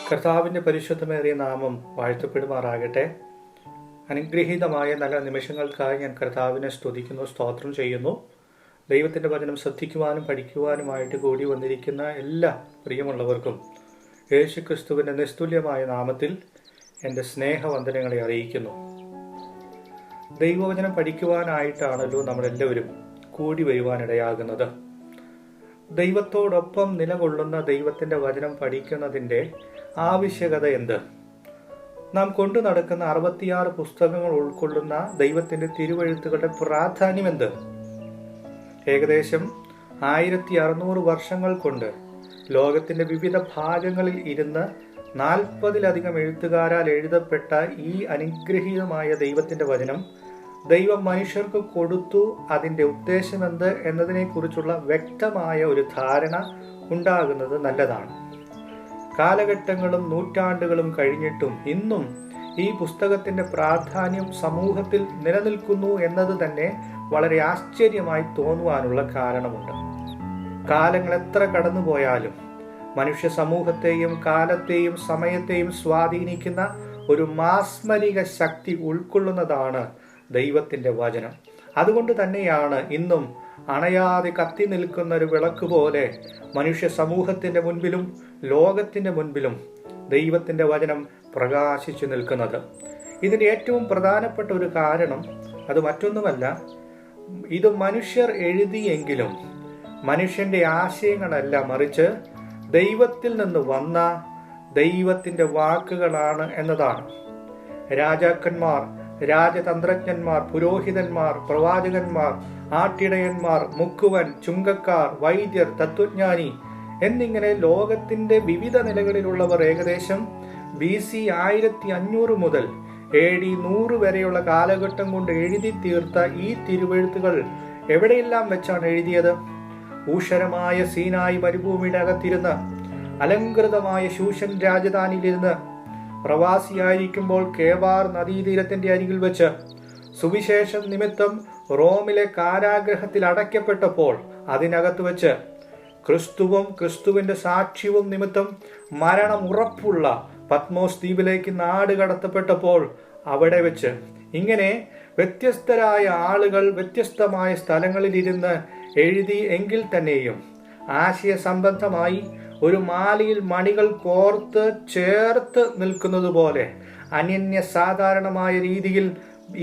കർത്താവിൻ്റെ പരിശുദ്ധമേറിയ നാമം വാഴ്ത്തപ്പെടുമാറാകട്ടെ. അനുഗ്രഹീതമായ നല്ല നിമിഷങ്ങൾക്കായി ഞാൻ കർത്താവിനെ സ്തുതിക്കുന്നു, സ്തോത്രം ചെയ്യുന്നു. ദൈവത്തിൻ്റെ വചനം ശ്രദ്ധിക്കുവാനും പഠിക്കുവാനുമായിട്ട് കൂടി വന്നിരിക്കുന്ന എല്ലാ പ്രിയമുള്ളവർക്കും യേശുക്രിസ്തുവിൻ്റെ നിസ്തുല്യമായ നാമത്തിൽ എൻ്റെ സ്നേഹവന്ദനങ്ങളെ അറിയിക്കുന്നു. ദൈവവചനം പഠിക്കുവാനായിട്ടാണല്ലോ നമ്മളെല്ലാവരും കൂടി വരുവാനിടയാകുന്നത്. ദൈവത്തോടൊപ്പം നിലകൊള്ളുന്ന ദൈവത്തിൻ്റെ വചനം പഠിക്കുന്നതിൻ്റെ ആവശ്യകത എന്ത്? നാം കൊണ്ടു നടക്കുന്ന 66 പുസ്തകങ്ങൾ ഉൾക്കൊള്ളുന്ന ദൈവത്തിൻ്റെ തിരുവെഴുത്തുകളുടെ പ്രാധാന്യം എന്ത്? ഏകദേശം 1600 വർഷങ്ങൾ കൊണ്ട് ലോകത്തിൻ്റെ വിവിധ ഭാഗങ്ങളിൽ ഇരുന്ന് 40-ലധികം എഴുത്തുകാരാൽ എഴുതപ്പെട്ട ഈ അനുഗ്രഹീതമായ ദൈവത്തിൻ്റെ വചനം ദൈവം മനുഷ്യർക്ക് കൊടുത്തു. അതിൻ്റെ ഉദ്ദേശമെന്ത് എന്നതിനെക്കുറിച്ചുള്ള വ്യക്തമായ ഒരു ധാരണ ഉണ്ടാകുന്നത് നല്ലതാണ്. കാലഘട്ടങ്ങളും നൂറ്റാണ്ടുകളും കഴിഞ്ഞിട്ടും ഇന്നും ഈ പുസ്തകത്തിൻ്റെ പ്രാധാന്യം സമൂഹത്തിൽ നിലനിൽക്കുന്നു എന്നത് തന്നെ വളരെ ആശ്ചര്യമായി തോന്നുവാനുള്ള കാരണമുണ്ട്. കാലങ്ങൾ എത്ര കടന്നുപോയാലും മനുഷ്യ സമൂഹത്തെയും കാലത്തെയും സമയത്തെയും സ്വാധീനിക്കുന്ന ഒരു മാസ്മരിക ശക്തി ഉൾക്കൊള്ളുന്നതാണ് ദൈവത്തിൻ്റെ വചനം. അതുകൊണ്ട് തന്നെയാണ് ഇന്നും അണയാതെ കത്തി നിൽക്കുന്ന ഒരു വിളക്ക് പോലെ മനുഷ്യ സമൂഹത്തിൻ്റെ മുൻപിലും ലോകത്തിൻ്റെ മുൻപിലും ദൈവത്തിൻ്റെ വചനം പ്രകാശിച്ചു നിൽക്കുന്നത്. ഇതിൻ്റെ ഏറ്റവും പ്രധാനപ്പെട്ട ഒരു കാരണം അത് മറ്റൊന്നുമല്ല, ഇത് മനുഷ്യർ എഴുതിയെങ്കിലും മനുഷ്യൻ്റെ ആശയങ്ങളല്ല, മറിച്ച് ദൈവത്തിൽ നിന്ന് വന്ന ദൈവത്തിൻ്റെ വാക്കുകളാണ് എന്നതാണ്. രാജാക്കന്മാർ, രാജതന്ത്രജ്ഞന്മാർ, പുരോഹിതന്മാർ, പ്രവാചകന്മാർ, ആട്ടിടയന്മാർ, മുക്കുവൻ, ചുങ്കക്കാർ, വൈദ്യർ, തത്വജ്ഞാനി എന്നിങ്ങനെ ലോകത്തിന്റെ വിവിധ നിലകളിലുള്ളവർ ഏകദേശം BC 1500 മുതൽ AD 100 വരെയുള്ള കാലഘട്ടം കൊണ്ട് എഴുതി തീർത്ത ഈ തിരുവെഴുത്തുകൾ എവിടെയെല്ലാം വെച്ചാണ് എഴുതിയത്? ഊഷരമായ സീനായി മരുഭൂമിയുടെ അകത്തിരുന്ന്, അലങ്കൃതമായ ശൂഷൻ രാജധാനിയിലിരുന്ന്, പ്രവാസിയായിരിക്കുമ്പോൾ കേബാർ നദീതീരത്തിന്റെ അരികിൽ വെച്ച്, സുവിശേഷം നിമിത്തം റോമിലെ കാരാഗ്രഹത്തിൽ അടയ്ക്കപ്പെട്ടപ്പോൾ അതിനകത്ത് വെച്ച്, ക്രിസ്തുവും ക്രിസ്തുവിന്റെ സാക്ഷ്യവും നിമിത്തം മരണം ഉറപ്പുള്ള പത്മോസ് ദ്വീപിലേക്ക് നാട് കടത്തപ്പെട്ടപ്പോൾ അവിടെ വെച്ച്, ഇങ്ങനെ വ്യത്യസ്തരായ ആളുകൾ വ്യത്യസ്തമായ സ്ഥലങ്ങളിലിരുന്ന് എഴുതി എങ്കിൽ തന്നെയും ആശയസംബന്ധമായി ഒരു മാലയിൽ മണികൾ കോർത്ത് ചേർത്ത് നിൽക്കുന്നത് പോലെ അനന്യ സാധാരണമായ രീതിയിൽ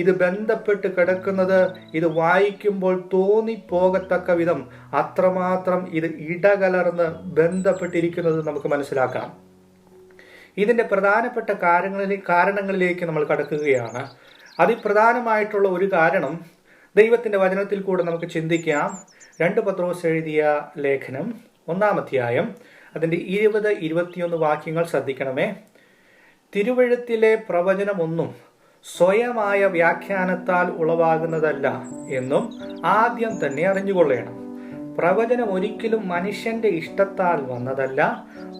ഇത് ബന്ധപ്പെട്ട് കിടക്കുന്നത് ഇത് വായിക്കുമ്പോൾ തോന്നിപ്പോകത്തക്ക വിധം അത്രമാത്രം ഇത് ഇടകലർന്ന് ബന്ധപ്പെട്ടിരിക്കുന്നത് നമുക്ക് മനസ്സിലാക്കാം. ഇതിൻ്റെ പ്രധാനപ്പെട്ട കാരണങ്ങളിലേക്ക് നമ്മൾ കടക്കുകയാണ്. അതിപ്രധാനമായിട്ടുള്ള ഒരു കാരണം ദൈവത്തിൻ്റെ വചനത്തിൽ കൂടെ നമുക്ക് ചിന്തിക്കാം. 2 പത്രോസ് എഴുതിയ ലേഖനം 1-ാം അധ്യായം അതിൻ്റെ 20-21 വാക്യങ്ങൾ ശ്രദ്ധിക്കണമേ. തിരുവെഴുത്തിലെ പ്രവചനമൊന്നും സ്വയമായ വ്യാഖ്യാനത്താൽ ഉളവാകുന്നതല്ല എന്നും ആദ്യം തന്നെ അറിഞ്ഞുകൊള്ളണം. പ്രവചനം ഒരിക്കലും മനുഷ്യന്റെ ഇഷ്ടത്താൽ വന്നതല്ല,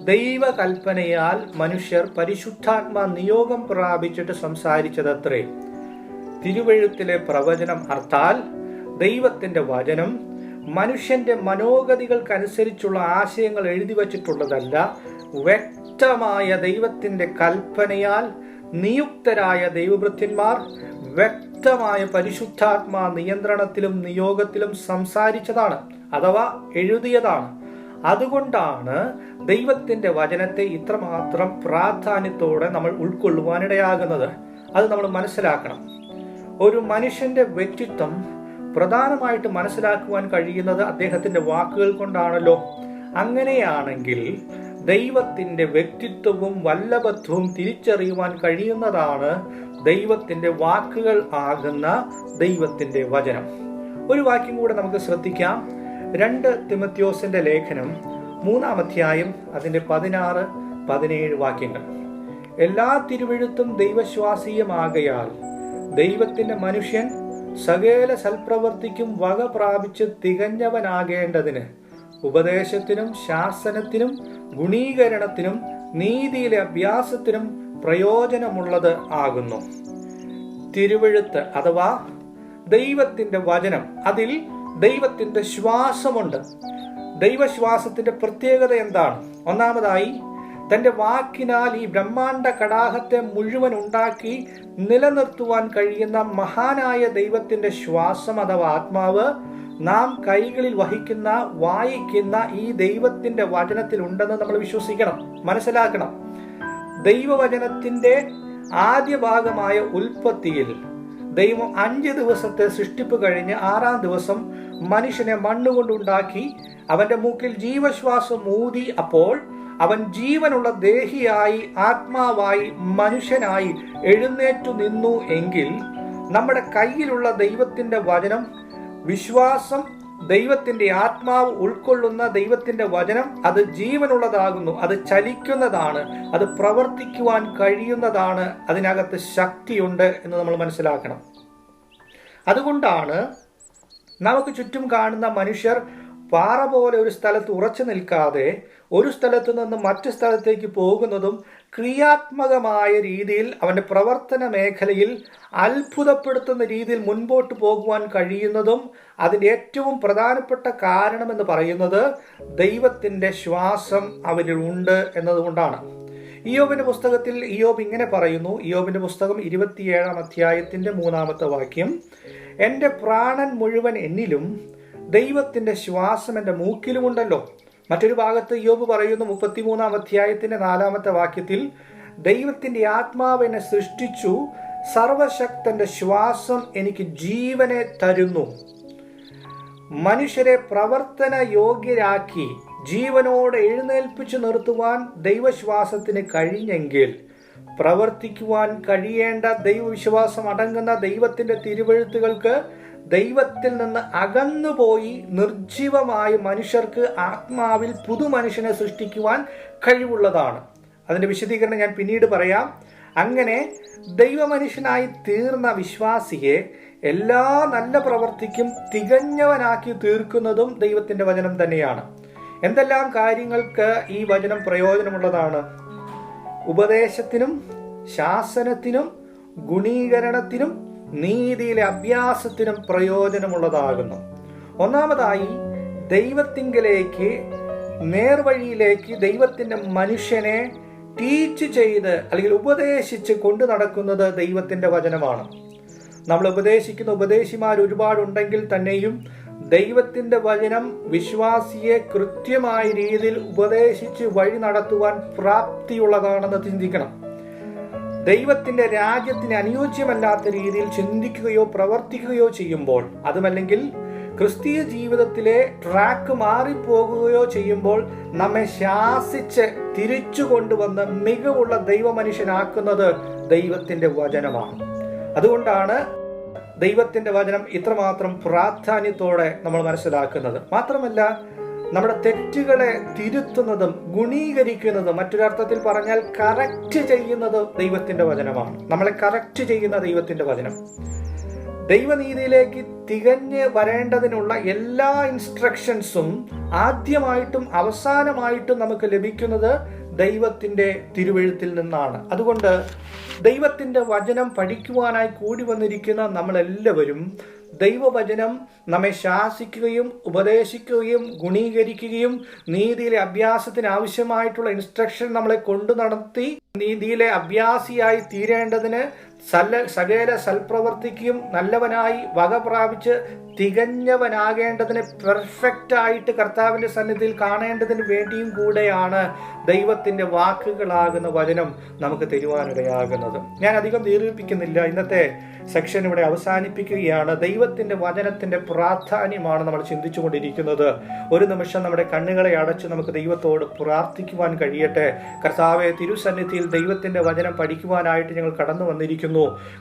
ദൈവകൽപ്പനയാൽ മനുഷ്യർ പരിശുദ്ധാത്മാ നിയോഗം പ്രാപിച്ചിട്ട് സംസാരിച്ചതത്രേ. തിരുവെഴുത്തിലെ പ്രവചനം അർത്ഥാൽ ദൈവത്തിന്റെ വചനം മനുഷ്യന്റെ മനോഗതികൾക്കനുസരിച്ചുള്ള ആശയങ്ങൾ എഴുതി വച്ചിട്ടുള്ളതല്ല, വ്യക്തമായ ദൈവത്തിന്റെ കൽപ്പനയാൽ നിയുക്തരായ ദൈവഭൃത്യന്മാർ വ്യക്തമായ പരിശുദ്ധാത്മാ നിയന്ത്രണത്തിലും നിയോഗത്തിലും സംസാരിച്ചതാണ്, അഥവാ എഴുതിയതാണ്. അതുകൊണ്ടാണ് ദൈവത്തിന്റെ വചനത്തെ ഇത്രമാത്രം പ്രാധാന്യത്തോടെ നമ്മൾ ഉൾക്കൊള്ളുവാനിടയാകുന്നത്. അത് നമ്മൾ മനസ്സിലാക്കണം. ഒരു മനുഷ്യന്റെ വ്യക്തിത്വം പ്രധാനമായിട്ട് മനസ്സിലാക്കുവാൻ കഴിയുന്നത് അദ്ദേഹത്തിന്റെ വാക്കുകൾ കൊണ്ടാണല്ലോ. അങ്ങനെയാണെങ്കിൽ ദൈവത്തിന്റെ വ്യക്തിത്വവും വല്ലഭത്വവും തിരിച്ചറിയുവാൻ കഴിയുന്നതാണ് ദൈവത്തിന്റെ വാക്കുകൾ ആകുന്ന ദൈവത്തിന്റെ വചനം. ഒരു വാക്യം കൂടെ നമുക്ക് ശ്രദ്ധിക്കാം. 2 തിമോഥെയോസിന്റെ ലേഖനം 3-ാം അധ്യായം അതിന്റെ 16-17 വാക്യങ്ങൾ. എല്ലാ തിരുവെഴുത്തും ദൈവശ്വാസീയമാകയാൽ ദൈവത്തിന്റെ മനുഷ്യൻ സകല സൽപ്രവർത്തിക്കും വക പ്രാപിച്ച് തികഞ്ഞവനാകേണ്ടതിന് ഉപദേശത്തിനും ശാസനത്തിനും ഗുണീകരണത്തിനും നീതിയിലെ അഭ്യാസത്തിനും പ്രയോജനമുള്ളത് ആകുന്നു. തിരുവെഴുത്ത് അഥവാ ദൈവത്തിന്റെ വചനം, അതിൽ ദൈവത്തിന്റെ ശ്വാസമുണ്ട്. ദൈവശ്വാസത്തിന്റെ പ്രത്യേകത എന്താണ്? ഒന്നാമതായി, തൻ്റെ വാക്കിനാൽ ഈ ബ്രഹ്മാണ്ട കടാഹത്തെ മുഴുവൻ ഉണ്ടാക്കി നിലനിർത്തുവാൻ കഴിയുന്ന മഹാനായ ദൈവത്തിൻ്റെ ശ്വാസം അഥവാ ആത്മാവ് നാം കൈകളിൽ വഹിക്കുന്ന വായിക്കുന്ന ഈ ദൈവത്തിൻ്റെ വചനത്തിൽ ഉണ്ടെന്ന് നമ്മൾ വിശ്വസിക്കണം, മനസ്സിലാക്കണം. ദൈവവചനത്തിൻ്റെ ആദ്യ ഭാഗമായ ഉൽപ്പത്തിയിൽ ദൈവം 5 ദിവസത്തെ സൃഷ്ടിപ്പ് കഴിഞ്ഞ് 6-ാം ദിവസം മനുഷ്യനെ മണ്ണുകൊണ്ടുണ്ടാക്കി അവന്റെ മൂക്കിൽ ജീവശ്വാസം ഊതി. അപ്പോൾ അവൻ ജീവനുള്ള ദേഹിയായി, ആത്മാവായി, മനുഷ്യനായി എഴുന്നേറ്റു നിന്നു എങ്കിൽ നമ്മുടെ കയ്യിലുള്ള ദൈവത്തിന്റെ വചനം, വിശ്വാസം, ദൈവത്തിന്റെ ആത്മാവ് ഉൾക്കൊള്ളുന്ന ദൈവത്തിന്റെ വചനം, അത് ജീവനുള്ളതാകുന്നു, അത് ചലിക്കുന്നതാണ്, അത് പ്രവർത്തിക്കുവാൻ കഴിയുന്നതാണ്, അതിനകത്ത് ശക്തിയുണ്ട് എന്ന് നമ്മൾ മനസ്സിലാക്കണം. അതുകൊണ്ടാണ് നമുക്ക് ചുറ്റും കാണുന്ന മനുഷ്യർ പാറ പോലെ ഒരു സ്ഥലത്ത് ഉറച്ചു നിൽക്കാതെ ഒരു സ്ഥലത്ത് നിന്ന് മറ്റു സ്ഥലത്തേക്ക് പോകുന്നതും ക്രിയാത്മകമായ രീതിയിൽ അവന്റെ പ്രവർത്തന മേഖലയിൽ അത്ഭുതപ്പെടുത്തുന്ന രീതിയിൽ മുൻപോട്ട് പോകുവാൻ കഴിയുന്നതും അതിൻ്റെ ഏറ്റവും പ്രധാനപ്പെട്ട കാരണമെന്ന് പറയുന്നത് ദൈവത്തിൻ്റെ ശ്വാസം അവരിൽ ഉണ്ട് എന്നതുകൊണ്ടാണ്. ഇയ്യോബിന്റെ പുസ്തകത്തിൽ ഇയ്യോബ് ഇങ്ങനെ പറയുന്നു. ഇയ്യോബിന്റെ പുസ്തകം 27-ാം അധ്യായത്തിന്റെ 3-ാമത്തെ വാക്യം, എൻ്റെ പ്രാണൻ മുഴുവൻ എന്നിലും ദൈവത്തിന്റെ ശ്വാസം എൻ്റെ മൂക്കിലുമുണ്ടല്ലോ. മറ്റൊരു ഭാഗത്ത് ഇയ്യോബ് പറയുന്നു 33-ാം അധ്യായത്തിന്റെ 4-ാമത്തെ വാക്യത്തിൽ, ദൈവത്തിന്റെ ആത്മാവ് എന്നെ സൃഷ്ടിച്ചു, സർവശക്തന്റെ ശ്വാസം എനിക്ക് ജീവനെ തരുന്നു. മനുഷ്യരെ പ്രവർത്തന യോഗ്യരാക്കി ജീവനോടെ എഴുന്നേൽപ്പിച്ചു നിർത്തുവാൻ ദൈവശ്വാസത്തിന് കഴിഞ്ഞെങ്കിൽ പ്രവർത്തിക്കുവാൻ കഴിയേണ്ട ദൈവവിശ്വാസം അടങ്ങുന്ന ദൈവത്തിന്റെ തിരുവെഴുത്തുകൾക്ക് ദൈവത്തിൽ നിന്ന് അകന്നുപോയി നിർജീവമായ മനുഷ്യർക്ക് ആത്മാവിൽ പുതുമനുഷ്യനെ സൃഷ്ടിക്കുവാൻ കഴിവുള്ളതാണ്. അതിന്റെ വിശദീകരണം ഞാൻ പിന്നീട് പറയാം. അങ്ങനെ ദൈവമനുഷ്യനായി തീർന്ന വിശ്വാസിയെ എല്ലാ നല്ല പ്രവർത്തിക്കും തികഞ്ഞവനാക്കി തീർക്കുന്നതും ദൈവത്തിന്റെ വചനം തന്നെയാണ്. എന്തെല്ലാം കാര്യങ്ങൾക്ക് ഈ വചനം പ്രയോജനമുള്ളതാണ്? ഉപദേശത്തിനും, ശാസനത്തിനും, ഗുണീകരണത്തിനും, നീതിയിലെ അഭ്യാസത്തിനും പ്രയോജനമുള്ളതാകുന്നു. ഒന്നാമതായി ദൈവത്തിങ്കലേക്ക്, നേർവഴിയിലേക്ക് ദൈവത്തിന്റെ മനുഷ്യനെ ടീച്ച് ചെയ്ത് അല്ലെങ്കിൽ ഉപദേശിച്ച് കൊണ്ടു നടക്കുന്നത് ദൈവത്തിന്റെ വചനമാണ്. നമ്മൾ ഉപദേശിക്കുന്ന ഉപദേശിമാർ ഒരുപാടുണ്ടെങ്കിൽ തന്നെയും ദൈവത്തിന്റെ വചനം വിശ്വാസിയെ കൃത്യമായ രീതിയിൽ ഉപദേശിച്ച് വഴി നടത്തുവാൻ പ്രാപ്തിയുള്ളതാണെന്ന് ചിന്തിക്കണം. ദൈവത്തിന്റെ രാജ്യത്തിന് അനുയോജ്യമല്ലാത്ത രീതിയിൽ ചിന്തിക്കുകയോ പ്രവർത്തിക്കുകയോ ചെയ്യുമ്പോൾ, അതുമല്ലെങ്കിൽ ക്രിസ്തീയ ജീവിതത്തിലെ ട്രാക്ക് മാറിപ്പോകുകയോ ചെയ്യുമ്പോൾ നമ്മെ ശാസിച്ച് തിരിച്ചു കൊണ്ടുവന്ന് മികവുള്ള ദൈവമനുഷ്യനാക്കുന്നത് ദൈവത്തിന്റെ വചനമാണ്. അതുകൊണ്ടാണ് ദൈവത്തിന്റെ വചനം ഇത്രമാത്രം പ്രാധാന്യത്തോടെ നമ്മൾ മനസ്സിലാക്കുന്നത്. മാത്രമല്ല, നമ്മുടെ തെറ്റുകളെ തിരുത്തുന്നതും ഗുണീകരിക്കുന്നതും, മറ്റൊരർത്ഥത്തിൽ പറഞ്ഞാൽ കറക്റ്റ് ചെയ്യുന്നത് ദൈവത്തിന്റെ വചനമാണ്. നമ്മളെ കറക്റ്റ് ചെയ്യുന്ന ദൈവത്തിന്റെ വചനം. ദൈവനീതിയിലേക്ക് തികഞ്ഞ് വരേണ്ടതിനുള്ള എല്ലാ ഇൻസ്ട്രക്ഷൻസും ആദ്യമായിട്ടും അവസാനമായിട്ടും നമുക്ക് ലഭിക്കുന്നത് ദൈവത്തിന്റെ തിരുവെഴുത്തിൽ നിന്നാണ്. അതുകൊണ്ട് ദൈവത്തിന്റെ വചനം പഠിക്കുവാനായി കൂടി വന്നിരിക്കുന്ന നമ്മളെല്ലാവരും ദൈവവചനം നമ്മെ ശാസിക്കുകയും ഉപദേശിക്കുകയും ഗുണീകരിക്കുകയും നീതിയിലെ അഭ്യാസത്തിന് ആവശ്യമായിട്ടുള്ള ഇൻസ്ട്രക്ഷൻ നമ്മളെ കൊണ്ടു നടത്തി നീതിയിലെ അഭ്യാസിയായി തീരേണ്ടതിന് സകല സൽപ്രവർത്തിക്കും നല്ലവനായി വക പ്രാപിച്ച് തികഞ്ഞവനാകേണ്ടതിന് പെർഫെക്റ്റ് ആയിട്ട് കർത്താവിന്റെ സന്നിധിയിൽ കാണേണ്ടതിന് വേണ്ടിയും കൂടെയാണ് ദൈവത്തിന്റെ വാക്കുകളാകുന്ന വചനം നമുക്ക് തരുവാനിടയാകുന്നത്. ഞാൻ അധികം ദീർഘിപ്പിക്കുന്നില്ല. ഇന്നത്തെ സെക്ഷൻ ഇവിടെ അവസാനിപ്പിക്കുകയാണ്. ദൈവത്തിന്റെ വചനത്തിന്റെ പ്രാധാന്യമാണ് നമ്മൾ ചിന്തിച്ചുകൊണ്ടിരിക്കുന്നത്. ഒരു നിമിഷം നമ്മുടെ കണ്ണുകളെ അടച്ച് നമുക്ക് ദൈവത്തോട് പ്രാർത്ഥിക്കുവാൻ കഴിയട്ടെ. കർത്താവെ, തിരുസന്നിധിയിൽ ദൈവത്തിന്റെ വചനം പഠിക്കുവാനായിട്ട് ഞങ്ങൾ കടന്നു വന്നിരിക്കുന്നു.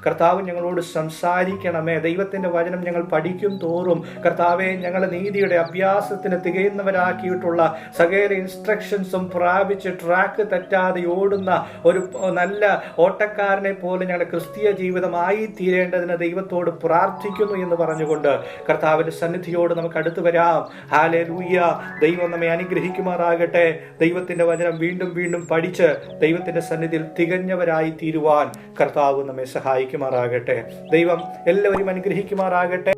കർത്താവ് ഞങ്ങളോട് സംസാരിക്കണമേ. ദൈവത്തിന്റെ വചനം ഞങ്ങൾ പഠിക്കും തോറും കർത്താവെ, ഞങ്ങളെ നീതിയുടെ അഭ്യാസത്തിന് തികയുന്നവരാക്കിയിട്ടുള്ള സകല ഇൻസ്ട്രക്ഷൻസും പ്രാപിച്ച് ട്രാക്ക് തെറ്റാതെ ഓടുന്ന ഒരു നല്ല ഓട്ടക്കാരനെ പോലെ ഞങ്ങളുടെ ക്രിസ്തീയ ജീവിതമായി തീരേണ്ടതിന് ദൈവത്തോട് പ്രാർത്ഥിക്കുന്നു എന്ന് പറഞ്ഞുകൊണ്ട് കർത്താവിന്റെ സന്നിധിയോട് നമുക്ക് അടുത്തു വരാം. ഹല്ലേലൂയ. ദൈവം നമ്മെ അനുഗ്രഹിക്കുമാറാകട്ടെ. ദൈവത്തിന്റെ വചനം വീണ്ടും വീണ്ടും പഠിച്ച് ദൈവത്തിന്റെ സന്നിധിയിൽ തികഞ്ഞവരായി തീരുവാൻ കർത്താവ് നമ്മെ സഹായിക്കുമാറാകട്ടെ. ദൈവം എല്ലാവരും അനുഗ്രഹിക്കുമാറാകട്ടെ.